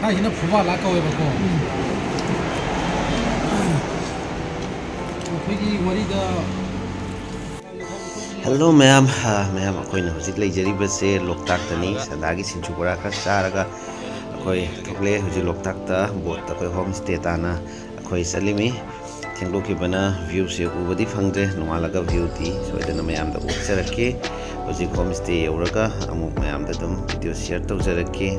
ꯁꯥꯏꯁꯤꯅ ꯐꯨꯕꯥꯜꯂꯥ ꯀꯧꯋꯦꯕꯀꯣ ꯑꯩꯈꯣꯏꯒꯤ ꯋꯥꯔꯤꯗ ꯍꯜꯂꯣ ꯃꯌꯥꯝ ꯑꯩꯈꯣꯏꯅ ꯍꯧꯖꯤꯛ ꯂꯩꯖꯔꯤꯕꯁꯦ ꯂꯣꯛꯇꯥꯛꯇꯅꯤ ꯁꯟꯗꯥꯒꯤ ꯁꯤꯡꯖꯨ ꯕꯣꯔꯥ ꯈꯔ ꯆꯥꯔꯒ ꯑꯩꯈꯣꯏ ꯊꯣꯛꯂꯛꯑꯦ ꯍꯧꯖꯤꯛ ꯂꯣꯛꯇꯥꯛꯇ ꯕꯣꯠꯇ ꯑꯩꯈꯣꯏ ꯍꯣꯝ ꯁ꯭ꯇꯦ ꯇꯥꯅ ꯑꯩꯈꯣꯏ ꯆꯠꯂꯤꯃꯤ ꯊꯦꯡꯗꯣꯛꯈꯤꯕꯅ ꯚ꯭ꯌꯨꯁꯦ ꯎꯕꯗꯤ ꯐꯪꯗ꯭ꯔꯦ ꯅꯣꯡꯉꯥꯜꯂꯒ ꯚ꯭ꯌꯨꯗꯤ ꯁꯣꯏꯗꯅ ꯃꯌꯥꯝꯗ ꯎꯠꯆꯔꯛꯀꯦ ꯍꯧꯖꯤꯛ ꯍꯣꯝ ꯁ꯭ꯇꯦ ꯌꯧꯔꯒ ꯑꯃꯨꯛ ꯃꯌꯥꯝꯗ ꯑꯗꯨꯝ ꯚꯤꯗꯤꯑꯣ ꯁꯤꯌꯔ ꯇꯧꯖꯔꯛꯀꯦ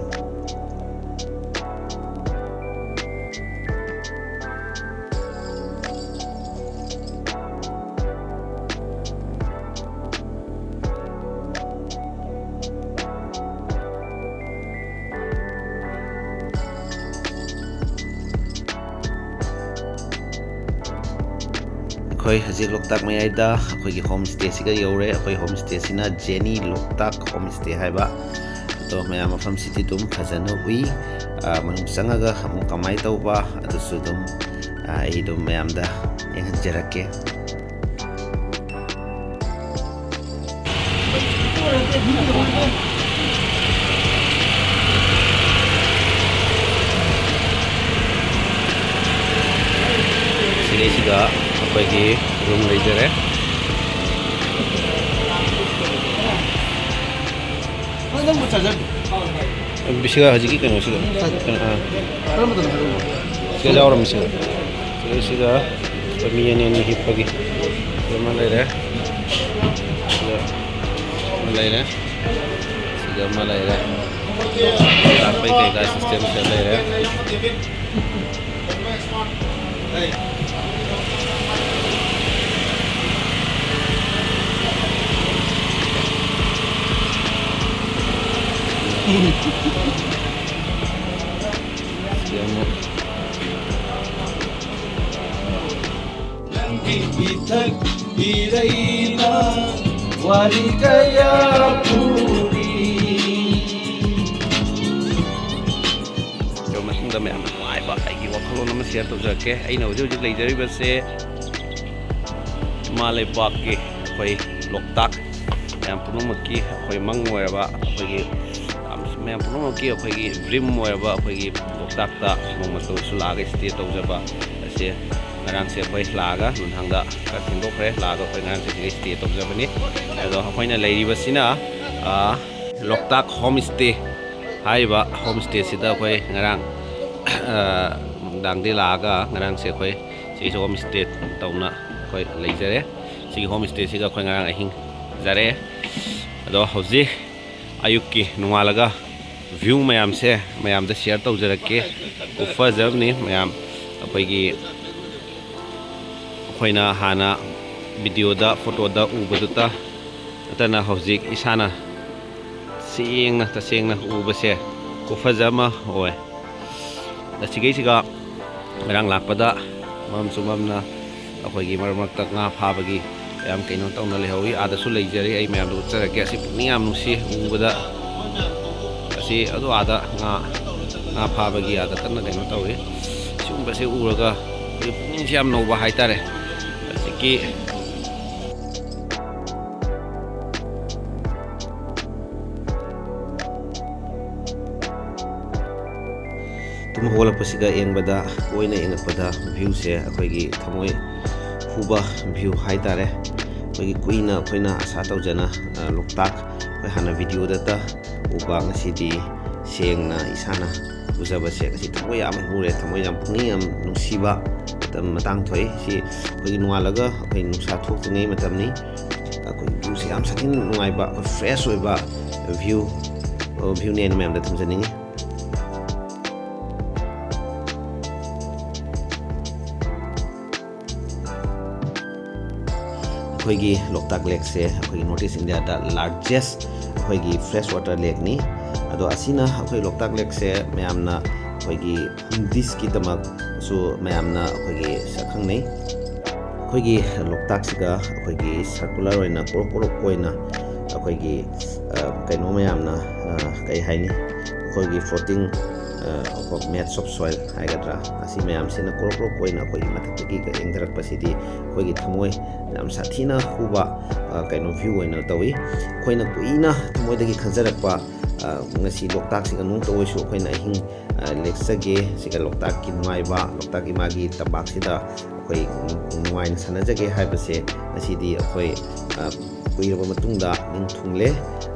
ꯑꯩꯈꯣꯏ ꯍꯧꯖꯤꯛ ꯂꯣꯛꯇꯥꯛ ꯃꯌꯥꯏꯗ ꯑꯩꯈꯣꯏꯒꯤ ꯍꯣꯝ ꯁ꯭ꯇꯦꯁꯤꯒ ꯌꯧꯔꯦ ꯑꯩꯈꯣꯏ ꯍꯣꯝ ꯁ꯭ꯇꯦꯁꯤꯅ ꯖꯦꯅꯤ ꯂꯣꯛꯇꯥꯛ ꯍꯣꯝ ꯁ꯭ꯇꯦ ꯍꯥꯏꯕ ꯑꯗꯣ ꯃꯌꯥꯝ ꯃꯐꯝꯁꯤꯗꯤ ꯑꯗꯨꯝ ꯐꯖꯅ ꯎꯏ ꯃꯅꯨꯡ ꯆꯪꯉꯒ ꯑꯃꯨꯛ ꯀꯃꯥꯏꯅ ꯇꯧꯕ ꯑꯗꯨꯁꯨ ꯑꯗꯨꯝ ꯑꯩ ꯑꯗꯨꯝ ꯃꯌꯥꯝꯗ ꯌꯦꯡꯍꯟꯖꯔꯛꯀꯦ ꯁꯤꯗꯩꯁꯤꯗ ꯑꯩꯈꯣꯏꯒꯤ ꯔꯨꯝ ꯂꯩꯖꯔꯦ ꯁꯤꯒ ꯍꯧꯖꯤꯛꯀꯤ ꯀꯩꯅꯣꯁꯤꯒ ꯁꯤꯒ ꯌꯥꯎꯔꯝꯃꯤꯁꯤꯒ ꯁꯤꯒ ꯃꯤ ꯑꯅꯤ ꯍꯤꯞꯄꯒꯤ ꯑꯃ ꯂꯩꯔꯦ ꯁꯤꯒ ꯑꯃ ꯂꯩꯔꯦ ꯁꯤꯒ ꯑꯃ ꯂꯩꯔꯦ ꯂꯥꯛꯄꯩ ꯀꯩꯀꯥ ꯁꯤꯁꯇꯦꯝꯁꯤꯗ ꯂꯩꯔꯦ Itak iraina wari kaya puri ꯃꯇꯨꯡꯗ ꯃꯌꯥꯝꯅ ꯅꯨꯡꯉꯥꯏꯕ ꯑꯩꯒꯤ ꯋꯥꯈꯜꯂꯣꯟ ꯑꯃ ꯁꯤꯌꯔ ꯇꯧꯖꯔꯛꯀꯦ ꯑꯩꯅ ꯍꯧꯖꯤꯛ ꯂꯩꯖꯔꯤꯕꯁꯦ ꯏꯃꯥ ꯂꯩꯕꯥꯛꯀꯤ ꯑꯩꯈꯣꯏ ꯂꯣꯛꯇꯥꯛ ꯃꯌꯥꯝ ꯄꯨꯝꯅꯃꯛꯀꯤ ꯑꯩꯈꯣꯏ ꯃꯪ ꯑꯣꯏꯔꯕ ꯑꯩꯈꯣꯏꯒꯤ ꯃꯌꯥꯝ ꯄꯨꯝꯅꯃꯛꯀꯤ ꯑꯩꯈꯣꯏꯒꯤ ꯗ꯭ꯔꯤꯝ ꯑꯣꯏꯔꯕ ꯑꯩꯈꯣꯏꯒꯤ ꯂꯣꯛꯇꯥꯛꯇ ꯅꯣꯡꯃꯇꯁꯨ ꯂꯥꯛꯑꯒ ꯁ꯭ꯇꯦ ꯇꯧꯖꯕ ꯑꯁꯤ ꯉꯔꯥꯡꯁꯦ ꯑꯩꯈꯣꯏ ꯂꯥꯛꯑꯒ ꯅꯨꯡꯗꯥꯡꯗ ꯈꯔ ꯊꯦꯡꯗꯣꯛꯈ꯭ꯔꯦ ꯂꯥꯛꯑꯒ ꯑꯩꯈꯣꯏ ꯉꯔꯥꯡꯁꯦ ꯁꯤꯗ ꯁ꯭ꯇꯦ ꯇꯧꯖꯕꯅꯤ ꯑꯗꯣ ꯑꯩꯈꯣꯏꯅ ꯂꯩꯔꯤꯕꯁꯤꯅ ꯂꯣꯛꯇꯥꯛ ꯍꯣꯝ ꯁ꯭ꯇꯦ ꯍꯥꯏꯔꯤꯕ ꯍꯣꯝ ꯁ꯭ꯇꯦꯁꯤꯗ ꯑꯩꯈꯣꯏ ꯉꯔꯥꯡ ꯅꯨꯡꯗꯥꯡꯗꯒꯤ ꯂꯥꯛꯑꯒ ꯉꯔꯥꯡꯁꯦ ꯑꯩꯈꯣꯏ ꯁꯤꯒꯤꯁꯨ ꯍꯣꯝ ꯁ꯭ꯇꯦ ꯇꯧꯅ ꯑꯩꯈꯣꯏ ꯂꯩꯖꯔꯦ ꯁꯤꯒꯤ ꯍꯣꯝ ꯁ꯭ꯇꯦꯁꯤꯒ ꯑꯩꯈꯣꯏ ꯉꯔꯥꯡ ꯑꯍꯤꯡ ꯖꯔꯛꯑꯦ ꯑꯗꯣ ꯍꯧꯖꯤꯛ ꯑꯌꯨꯛꯀꯤ ꯅꯣꯡꯉꯥꯜꯂꯒ ꯚ꯭ꯌꯨ ꯃꯌꯥꯝꯁꯦ ꯃꯌꯥꯝꯗ ꯁꯤꯌꯔ ꯇꯧꯖꯔꯛꯀꯦ ꯈꯨꯐꯖꯕꯅꯤ ꯃꯌꯥꯝ ꯑꯩꯈꯣꯏꯅ ꯍꯥꯟꯅ ꯚꯤꯗꯤꯑꯣꯗ ꯐꯣꯇꯣꯗ ꯎꯕꯗꯨꯇ ꯅꯠꯇꯅ ꯍꯧꯖꯤꯛ ꯏꯁꯥꯅ ꯇꯁꯦꯡꯅ ꯎꯕꯁꯦ ꯈꯨꯐꯖ ꯑꯃ ꯑꯣꯏ ꯑꯁꯤꯒꯩꯁꯤꯒ ꯉꯔꯥꯡ ꯂꯥꯛꯄꯗ ꯃꯝꯅ ꯑꯩꯈꯣꯏꯒꯤ ꯃꯔꯛ ꯃꯔꯛꯇ ꯉꯥ ꯐꯥꯕꯒꯤ ꯌꯥꯝ ꯀꯩꯅꯣ ꯇꯧꯅ ꯂꯩꯍꯧꯋꯤ ꯑꯥꯗꯁꯨ ꯂꯩꯖꯔꯤ ꯑꯩ ꯃꯌꯥꯝꯗ ꯎꯠꯆꯔꯛꯀꯦ ꯑꯁꯤ ꯄꯨꯛꯅꯤꯡ ꯌꯥꯝ ꯅꯨꯡꯁꯤ ꯎꯕꯗ ꯑꯁꯤ ꯑꯗꯨ ꯑꯥꯗ ꯉꯥ ꯐꯥꯕꯒꯤ ꯑꯥꯗ ꯀꯟꯅ ꯀꯩꯅꯣ ꯇꯧꯋꯤ ꯁꯤꯒꯨꯝꯕꯁꯦ ꯎꯔꯒ ꯑꯩꯈꯣꯏꯒꯤ ꯄꯨꯛꯅꯤꯡꯁꯦ ꯌꯥꯝ ꯅꯧꯕ ꯍꯥꯏꯇꯥꯔꯦ ꯍꯧꯖꯤꯛꯀꯤ ꯇꯨꯝ ꯍꯧꯒꯠꯂꯛꯄꯁꯤꯒ ꯌꯦꯡꯕꯗ ꯀꯣꯏꯅ ꯌꯦꯡꯉꯛꯄꯗ ꯚ꯭ꯌꯨꯁꯦ ꯑꯩꯈꯣꯏꯒꯤ ꯊꯃꯣꯏ ꯍꯨꯕ ꯚ꯭ꯌꯨ ꯍꯥꯏꯇꯥꯔꯦ ꯑꯩꯈꯣꯏꯒꯤ ꯀꯨꯏꯅ ꯑꯩꯈꯣꯏꯅ ꯑꯁꯥ ꯇꯧꯖꯅ ꯂꯣꯛꯇꯥꯛ ꯑꯩꯈꯣꯏ ꯍꯥꯟꯅ ꯚꯤꯗꯤꯑꯣꯗꯇ ꯎꯕ ꯉꯁꯤꯗꯤ ꯁꯦꯡꯅ ꯏꯁꯥꯅ ꯎꯖꯕꯁꯦ ꯉꯁꯤ ꯊꯃꯣꯏ ꯌꯥꯝ ꯍꯨꯔꯦ ꯊꯃꯣꯏ ꯌꯥꯝ ꯄꯨꯛꯅꯤꯡ ꯌꯥꯝ ꯅꯨꯡꯁꯤꯕ ꯃꯇꯥꯡ ꯊꯣꯛꯏ ꯁꯤ ꯑꯩꯈꯣꯏꯒꯤ ꯅꯣꯡꯉꯥꯜꯂꯒ ꯑꯩꯈꯣꯏ ꯅꯨꯡꯁꯥ ꯊꯣꯛꯇ꯭ꯔꯤꯉꯩ ꯃꯇꯝꯅꯤ ꯑꯩꯈꯣꯏ ꯚ꯭ꯌꯨꯁꯦ ꯌꯥꯝ ꯁꯥꯊꯤꯅ ꯅꯨꯡꯉꯥꯏꯕ ꯑꯩꯈꯣꯏ ꯐ꯭ꯔꯦꯁ ꯑꯣꯏꯕ ꯚ꯭ꯌꯨꯅꯦ ꯑꯩꯅ ꯃꯌꯥꯝꯗ ꯊꯝꯖꯅꯤꯡꯉꯤ ꯑꯩꯈꯣꯏꯒꯤ ꯂꯣꯛꯇꯥꯛ ꯂꯦꯛꯁꯦ ꯑꯩꯈꯣꯏꯒꯤ ꯅꯣꯔꯠ ꯏꯁ ꯏꯟꯗꯤꯌꯥꯗ ꯂꯥꯔꯖꯦꯁ ꯑꯩꯈꯣꯏꯒꯤ ꯐ꯭ꯔꯦꯁ ꯋꯥꯇꯔ ꯂꯦꯛꯅꯤ ꯑꯗꯣ ꯑꯁꯤꯅ ꯑꯩꯈꯣꯏ ꯂꯣꯛꯇꯥꯛ ꯂꯦꯛꯁꯦ ꯃꯌꯥꯝꯅ ꯑꯩꯈꯣꯏꯒꯤ ꯗꯤꯁꯀꯤꯗꯃꯛꯁꯨ ꯃꯌꯥꯝꯅ ꯑꯩꯈꯣꯏꯒꯤ ꯁꯛꯈꯪꯅꯩ ꯑꯩꯈꯣꯏꯒꯤ ꯂꯣꯛꯇꯥꯛꯁꯤꯒ ꯑꯩꯈꯣꯏꯒꯤ ꯁꯔꯀꯨꯂꯔ ꯑꯣꯏꯅ ꯀꯣꯔꯣꯛ ꯑꯣꯏꯅ ꯑꯩꯈꯣꯏꯒꯤ ꯀꯩꯅꯣ ꯃꯌꯥꯝꯅ ꯀꯩ ꯍꯥꯏꯅꯤ ꯑꯩꯈꯣꯏꯒꯤ ꯐ꯭ꯂꯣꯇꯤꯡ ꯃꯦꯠꯁ ꯑꯣꯐ ꯁꯣꯏꯜ ꯍꯥꯏꯒꯗ꯭ꯔꯥ ꯑꯁꯤ ꯃꯌꯥꯝꯁꯤꯅ ꯀꯣꯔꯣꯛ ꯑꯣꯏꯅ ꯑꯩꯈꯣꯏꯒꯤ ꯃꯊꯛꯇꯒꯤ ꯌꯦꯡꯊꯔꯛꯄꯁꯤꯗꯤ ꯑꯩꯈꯣꯏꯒꯤ ꯊꯃꯣꯏ ꯌꯥꯝ ꯁꯥꯊꯤꯅ ꯍꯨꯕ ꯀꯩꯅꯣ ꯚ꯭ꯌꯨ ꯑꯣꯏꯅ ꯇꯧꯋꯤ ꯑꯩꯈꯣꯏꯅ ꯀꯨꯏꯅ ꯊꯃꯣꯏꯗꯒꯤ ꯈꯟꯖꯔꯛꯄ ngasi loktak si kanung to su khoi na hing leksage siga loktak ki nuai ba loktak ki magi tabak sida khoi nuai na sanajage haibase ngasi di khoi kuiraba matungda ning thungle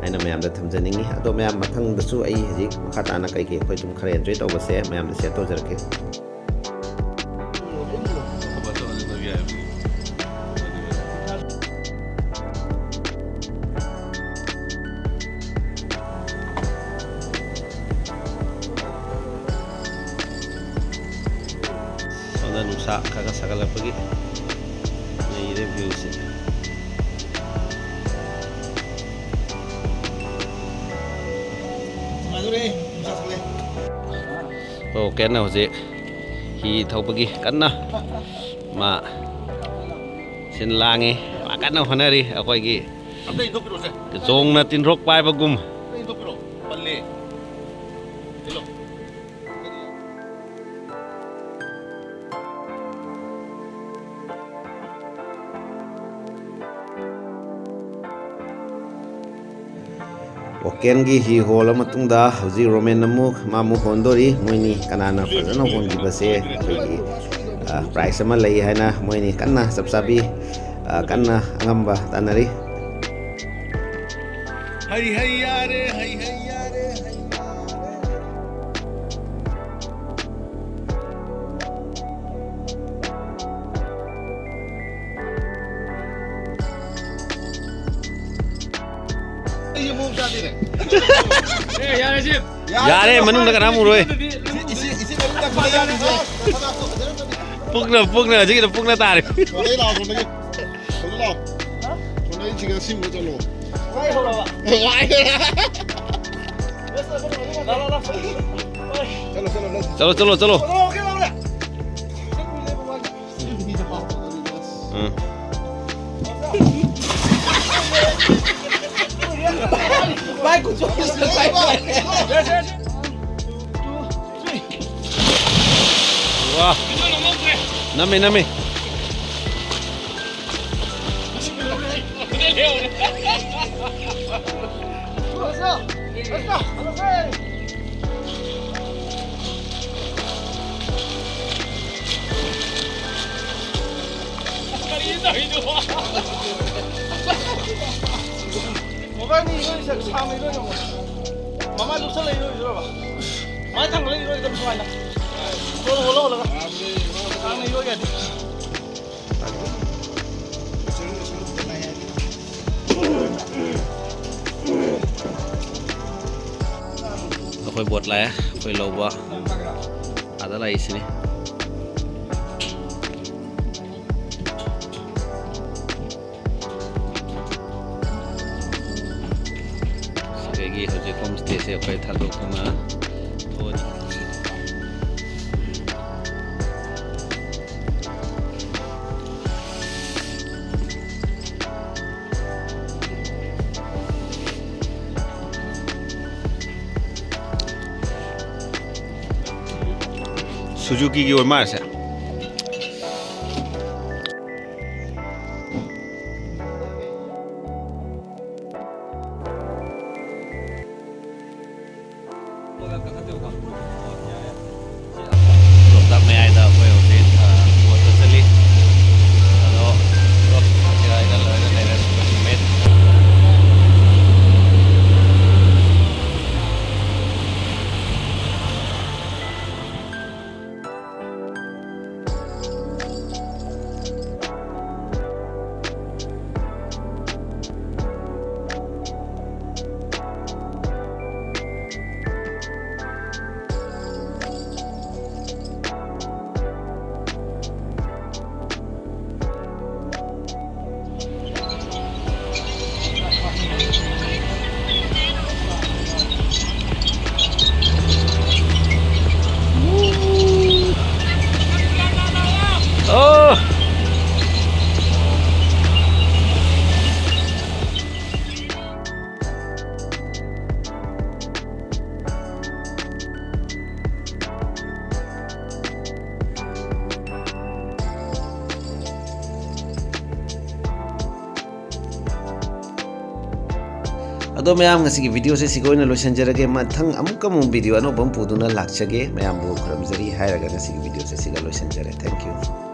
aina mayam da thamjaningi ado mayam mathang da su ai hiji khata na kai ke khoi tum khare enjoy tawbase mayam da share to jarke nusa kaga sagala pagi ni review si oh kena hoje hi thau pagi kanna ma sin langi ma kanna honari akoi gi ke jong na tin rok pai bagum Oken gi hi hola matungda hauji romen namuk mamu hondori moini kanana fazana hongi base khoi price ama lei haina moini kanna sabsabi kanna angamba tanari hay hay yare hay hay yare yare manung da kana muroi pukna ji da pukna tare चलो चलो चलो wah nami nami Khoi bot la khoi lo ba ada la isini segi hoje homestay se khoi thadok na thoni Suzuki ki or Mars hai Loktak mein aida koi hote water chali ado kira ida loida nere met अदो ma'am ngasi video से सिगोइना लोइसनजरगे मथंग अमुकम video अनोबम पुदुना लाक्चगे ma'am बो खरमजरी हायरगा ngasi video से सिगा लोइसनजरे thank you.